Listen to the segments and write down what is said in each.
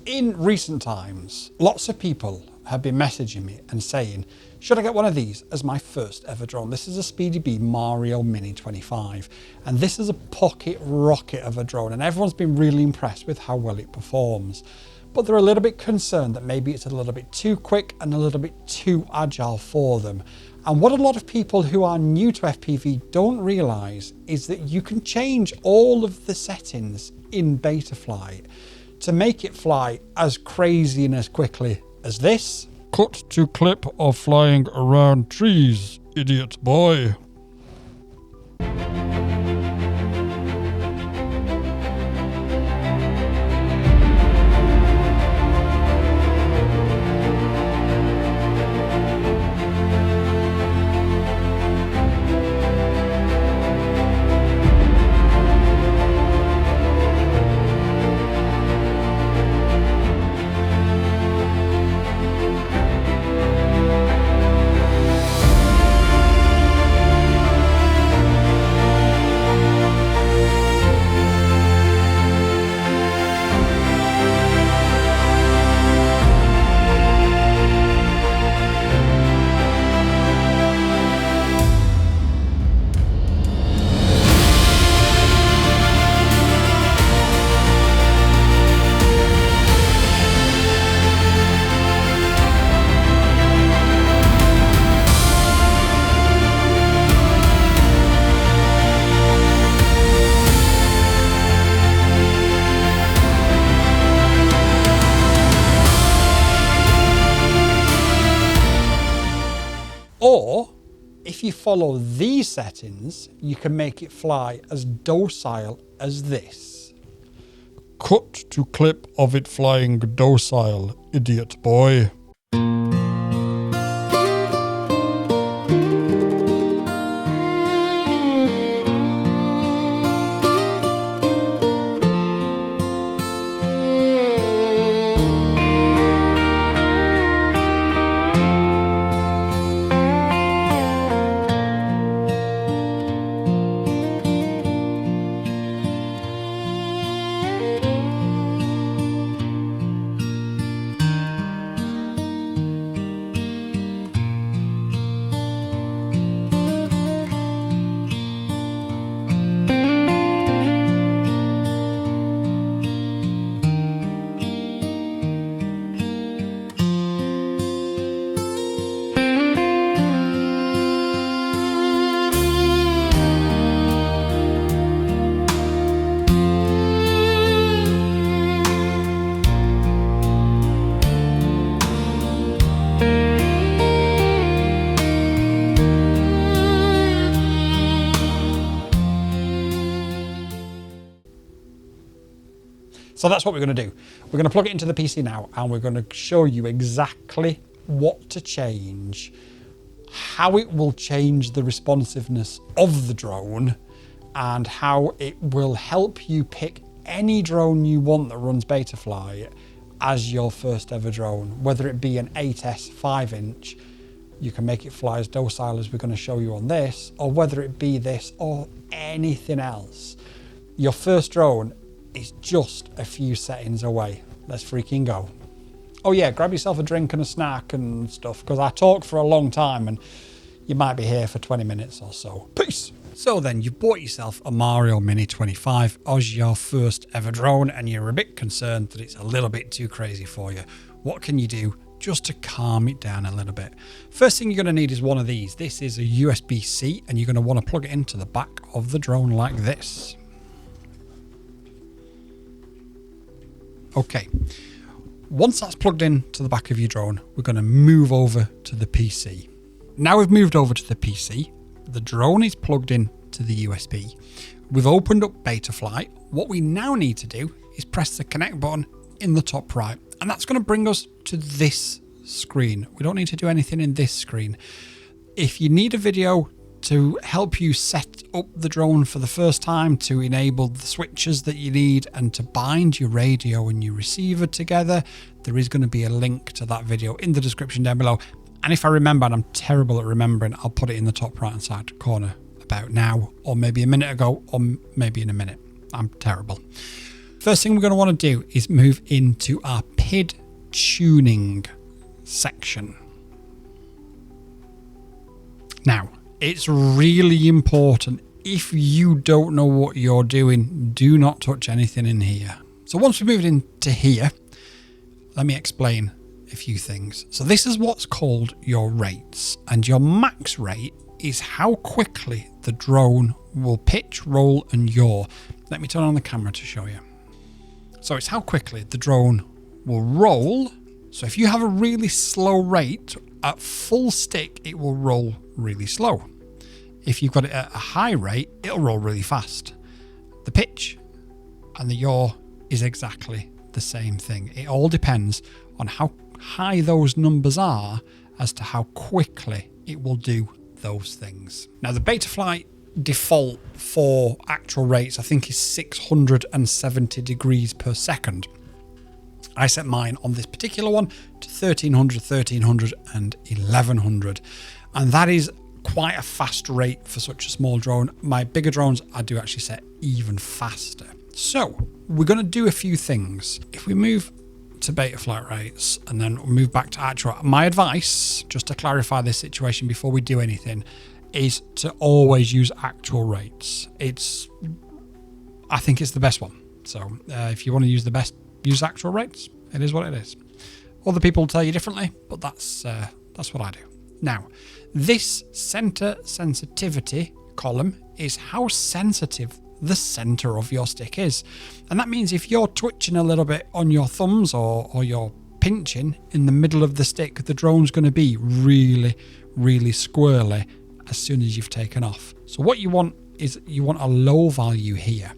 In recent times, lots of people have been messaging me and saying, should I get one of these as my first ever drone? This is a SpeedyBee Mario Mini 25, and this is a pocket rocket of a drone, and everyone's been really impressed with how well it performs. But they're a little bit concerned that maybe it's a little bit too quick and a little bit too agile for them. And what a lot of people who are new to FPV don't realise is that you can change all of the settings in Betaflight to make it fly as crazy and as quickly as this. Cut to clip of flying around trees, idiot boy. Or, if you follow these settings, you can make it fly as docile as this. Cut to clip of it flying docile, idiot boy. So that's what we're going to do. We're going to plug it into the PC now, and we're going to show you exactly what to change, how it will change the responsiveness of the drone, and how it will help you pick any drone you want that runs Betaflight as your first ever drone. Whether it be an 8S 5-inch, you can make it fly as docile as we're going to show you on this, or whether it be this or anything else. Your first drone is just a few settings away. Let's freaking go. Oh yeah, grab yourself a drink and a snack and stuff, because I talk for a long time and you might be here for 20 minutes or so. Peace. So then, you've bought yourself a Mario Mini 25 as your first ever drone, and you're a bit concerned that it's a little bit too crazy for you. What can you do just to calm it down a little bit? First thing you're going to need is one of these. This is a USB-C, and you're going to want to plug it into the back of the drone like this. Okay, once that's plugged in to the back of your drone, we're going to move over to the PC. Now we've moved over to the PC, the drone is plugged in to the USB. We've opened up Betaflight. What we now need to do is press the connect button in the top right, and that's going to bring us to this screen. We don't need to do anything in this screen. If you need a video to help you set up the drone for the first time, to enable the switches that you need and to bind your radio and your receiver together, there is going to be a link to that video in the description down below. And if I remember, and I'm terrible at remembering, I'll put it in the top right hand side corner about now, or maybe a minute ago, or maybe in a minute. I'm terrible. First thing we're going to want to do is move into our PID tuning section. Now, it's really important. If you don't know what you're doing, do not touch anything in here. So once we move into here, let me explain a few things. So this is what's called your rates, and your max rate is how quickly the drone will pitch, roll and yaw. Let me turn on the camera to show you. So it's how quickly the drone will roll. So if you have a really slow rate, at full stick, it will roll really slow. If you've got it at a high rate, it'll roll really fast. The pitch and the yaw is exactly the same thing. It all depends on how high those numbers are as to how quickly it will do those things. Now, the Betaflight default for actual rates, I think, is 670 degrees per second. I set mine on this particular one to 1300, 1300 and 1100. And that is quite a fast rate for such a small drone. My bigger drones, I do actually set even faster. So we're going to do a few things. If we move to Betaflight rates and then move back to actual, my advice, just to clarify this situation before we do anything, is to always use actual rates. I think it's the best one. So if you want to use the best, use actual rates. It is what it is. Other people tell you differently, but that's what I do. Now, this center sensitivity column is how sensitive the center of your stick is. And that means if you're twitching a little bit on your thumbs or you're pinching in the middle of the stick, the drone's going to be really, really squirrely as soon as you've taken off. So what you want is you want a low value here.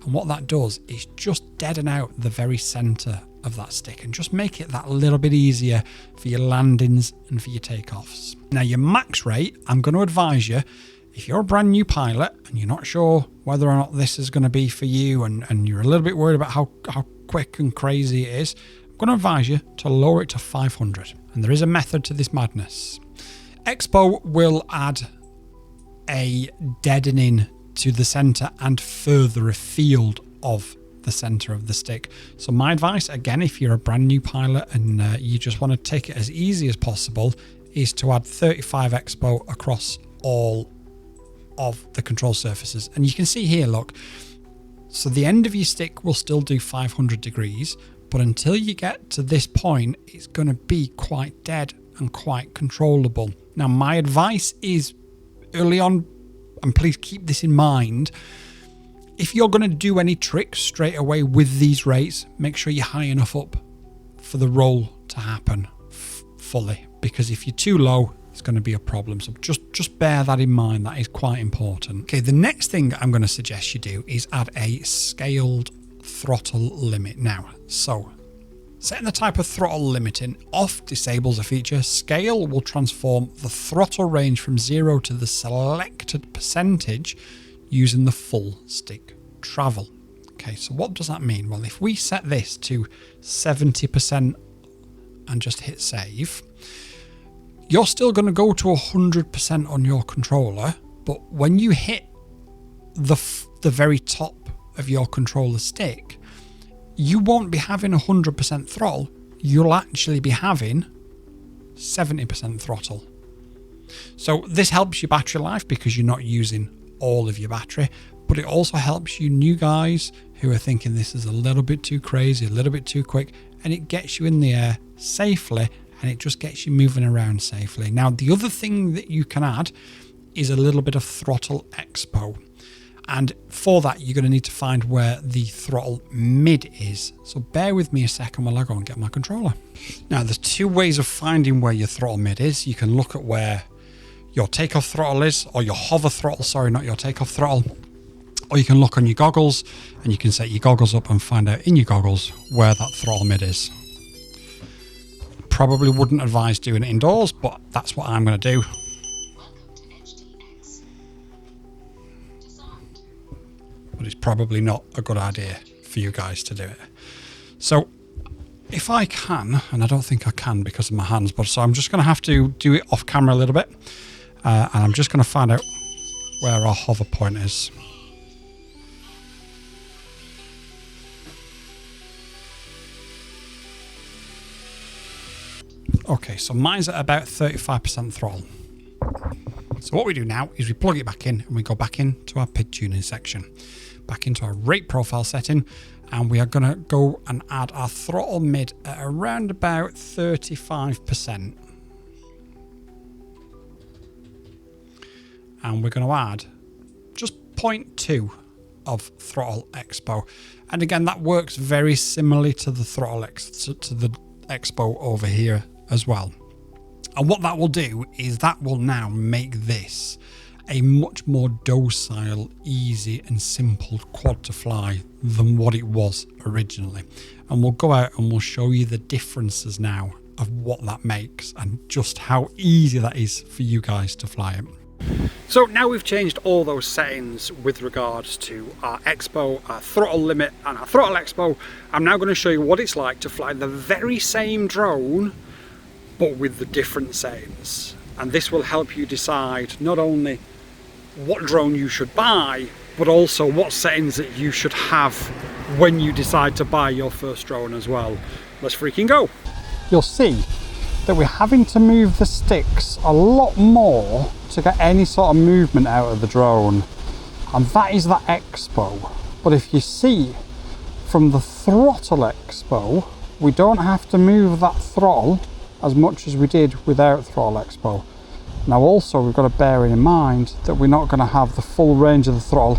And what that does is just deaden out the very center of that stick and just make it that little bit easier for your landings and for your takeoffs. Now, your max rate, I'm going to advise you, if you're a brand new pilot and you're not sure whether or not this is going to be for you and you're a little bit worried about how quick and crazy it is, I'm going to advise you to lower it to 500. And there is a method to this madness. Expo will add a deadening to the center and further afield of the center of the stick. So my advice, again, if you're a brand new pilot and you just want to take it as easy as possible, is to add 35 Expo across all of the control surfaces. And you can see here, look, so the end of your stick will still do 500 degrees, but until you get to this point, it's going to be quite dead and quite controllable. Now, my advice is early on, and please keep this in mind, if you're going to do any tricks straight away with these rates, make sure you're high enough up for the roll to happen fully, because if you're too low, it's going to be a problem. So just bear that in mind. That is quite important. Okay, the next thing I'm going to suggest you do is add a scaled throttle limit. Now, so setting the type of throttle limiting off disables a feature. Scale will transform the throttle range from 0 to the selected percentage using the full stick travel. Okay, so what does that mean? Well, if we set this to 70% and just hit save, you're still going to go to 100% on your controller, but when you hit the very top of your controller stick, you won't be having 100% throttle. You'll actually be having 70% throttle. So this helps your battery life because you're not using all of your battery, but it also helps you new guys who are thinking this is a little bit too crazy, a little bit too quick, and it gets you in the air safely and it just gets you moving around safely. Now, the other thing that you can add is a little bit of throttle expo. And for that, you're going to need to find where the throttle mid is. So bear with me a second while I go and get my controller. Now, there's two ways of finding where your throttle mid is. You can look at where your takeoff throttle is, or your hover throttle, sorry, not your takeoff throttle. Or you can look on your goggles and you can set your goggles up and find out in your goggles where that throttle mid is. Probably wouldn't advise doing it indoors, but that's what I'm going to do. But it's probably not a good idea for you guys to do it. So if I can, and I don't think I can because of my hands, but so I'm just going to have to do it off camera a little bit. And I'm just going to find out where our hover point is. Okay, so mine's at about 35% throttle. So what we do now is we plug it back in and we go back into our pig tuning section, back into our rate profile setting, and we are going to go and add our throttle mid at around about 35%. And we're going to add just 0.2 of throttle expo. And again, that works very similarly to the throttle to the expo over here as well. And what that will do is that will now make this a much more docile, easy and simple quad to fly than what it was originally. And we'll go out and we'll show you the differences now of what that makes and just how easy that is for you guys to fly it. So now we've changed all those settings with regards to our expo, our throttle limit and our throttle expo. I'm now going to show you what it's like to fly the very same drone but with the different settings. And this will help you decide not only what drone you should buy, but also what settings that you should have when you decide to buy your first drone as well. Let's freaking go. You'll see that we're having to move the sticks a lot more to get any sort of movement out of the drone, and that is the expo. But if you see from the throttle expo, we don't have to move that throttle as much as we did without throttle expo. Now also we've got to bear in mind that we're not going to have the full range of the throttle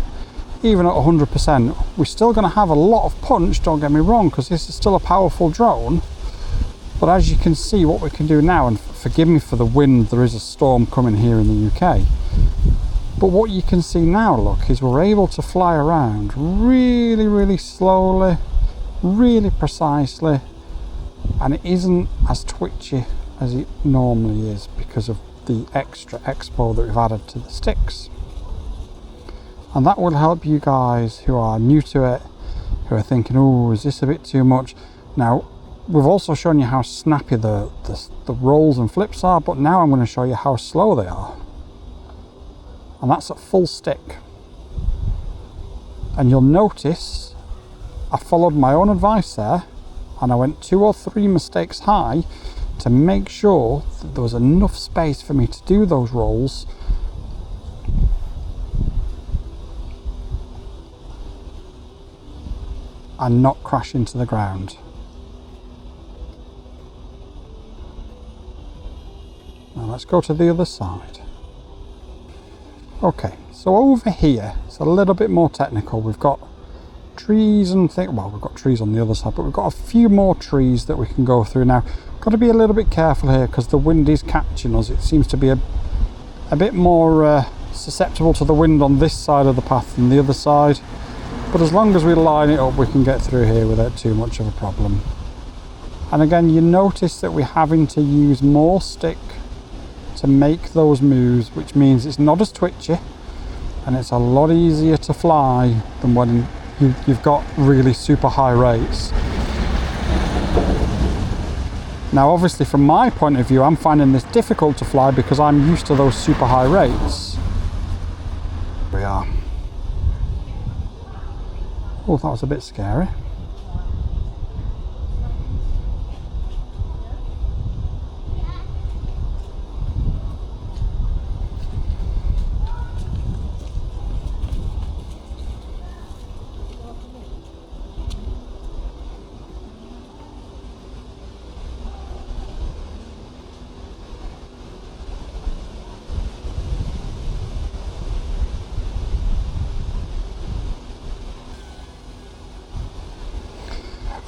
even at 100%. We're still going to have a lot of punch, don't get me wrong, because this is still a powerful drone. But as you can see what we can do now, and forgive me for the wind, there is a storm coming here in the UK. But what you can see now, look, is we're able to fly around really, really slowly, really precisely, and it isn't as twitchy as it normally is because of the extra expo that we've added to the sticks. And that will help you guys who are new to it, who are thinking, oh, is this a bit too much? Now, we've also shown you how snappy the rolls and flips are, but now I'm going to show you how slow they are. And that's at full stick. And you'll notice I followed my own advice there, and I went 2 or 3 mistakes high to make sure that there was enough space for me to do those rolls and not crash into the ground. Now let's go to the other side. Okay, so over here it's a little bit more technical. We've got trees and things. Well, we've got trees on the other side, but we've got a few more trees that we can go through now. Got to be a little bit careful here because the wind is catching us. It seems to be a bit more susceptible to the wind on this side of the path than the other side. But as long as we line it up, we can get through here without too much of a problem. And again, you notice that we're having to use more stick to make those moves, which means it's not as twitchy and it's a lot easier to fly than when you've got really super high rates. Now obviously from my point of view, I'm finding this difficult to fly because I'm used to those super high rates. Here we are. Oh, that was a bit scary.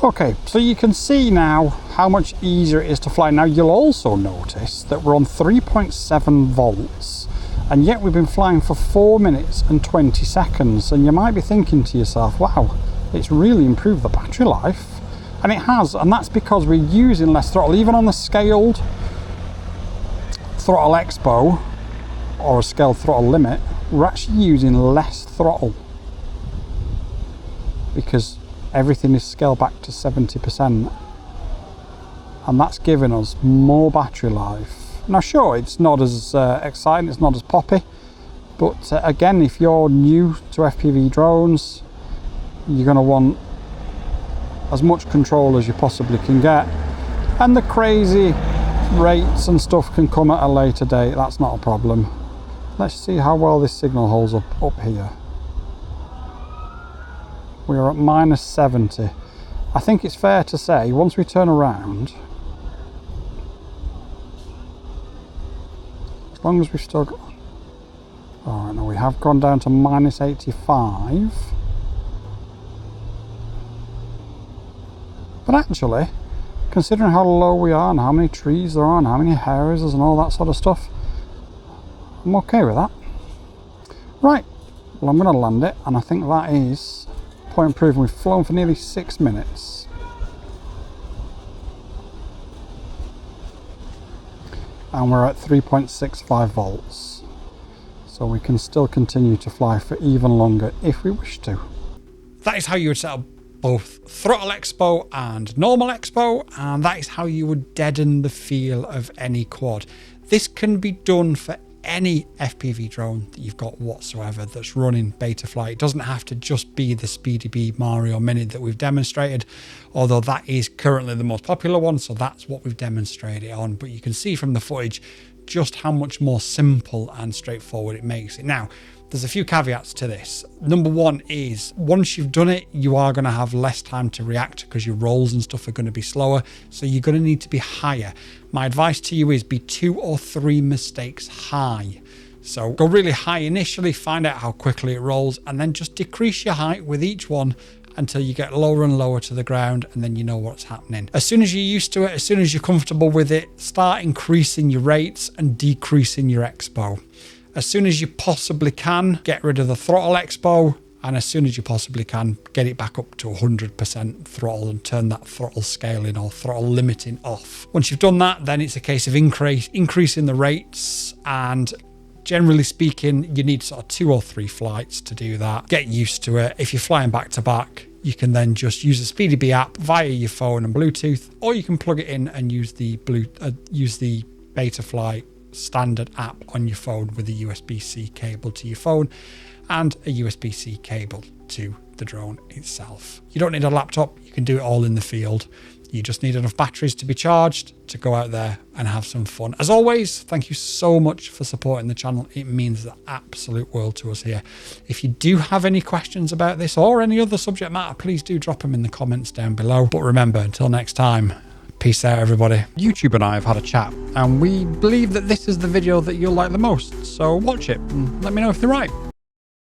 Okay, so you can see now how much easier it is to fly. Now you'll also notice that we're on 3.7 volts and yet we've been flying for 4 minutes and 20 seconds, and you might be thinking to yourself, wow, it's really improved the battery life. And it has, and that's because we're using less throttle. Even on the scaled throttle expo or a scaled throttle limit, we're actually using less throttle because everything is scaled back to 70%, and that's giving us more battery life. Now sure, it's not as exciting, it's not as poppy, but again, if you're new to FPV drones, you're going to want as much control as you possibly can get. And the crazy rates and stuff can come at a later date, that's not a problem. Let's see how well this signal holds up here. We are at -70. I think it's fair to say once we turn around, as long as we've still got, oh no, we have gone down to -85. But actually, considering how low we are and how many trees there are and how many houses and all that sort of stuff, I'm okay with that. Right, well I'm going to land it, and I think that is point proven. We've flown for nearly 6 minutes. And we're at 3.65 volts. So we can still continue to fly for even longer if we wish to. That is how you would set up both throttle expo and normal expo, and that is how you would deaden the feel of any quad. This can be done for any FPV drone that you've got whatsoever that's running Betaflight. It doesn't have to just be the SpeedyBee Mario Mini that we've demonstrated, although that is currently the most popular one, so that's what we've demonstrated it on. But you can see from the footage just how much more simple and straightforward it makes it. Now, there's a few caveats to this. Number one is, once you've done it, you are going to have less time to react because your rolls and stuff are going to be slower. So you're going to need to be higher. My advice to you is be 2 or 3 mistakes high. So go really high initially, find out how quickly it rolls, and then just decrease your height with each one until you get lower and lower to the ground, and then you know what's happening. As soon as you're used to it, as soon as you're comfortable with it, start increasing your rates and decreasing your expo. As soon as you possibly can, get rid of the throttle expo, and as soon as you possibly can, get it back up to 100% throttle and turn that throttle scaling or throttle limiting off. Once you've done that, then it's a case of increasing the rates, and generally speaking, you need sort of 2 or 3 flights to do that. Get used to it. If you're flying back to back, you can then just use the SpeedyBee app via your phone and Bluetooth, or you can plug it in and use the Betaflight standard app on your phone with a USB-C cable to your phone and a USB-C cable to the drone itself. You don't need a laptop, you can do it all in the field. You just need enough batteries to be charged to go out there and have some fun. As always, thank you so much for supporting the channel. It means the absolute world to us here. If you do have any questions about this or any other subject matter, please do drop them in the comments down below. But remember, until next time, peace out, everybody. YouTube and I have had a chat, and we believe that this is the video that you'll like the most. So watch it and let me know if they're right.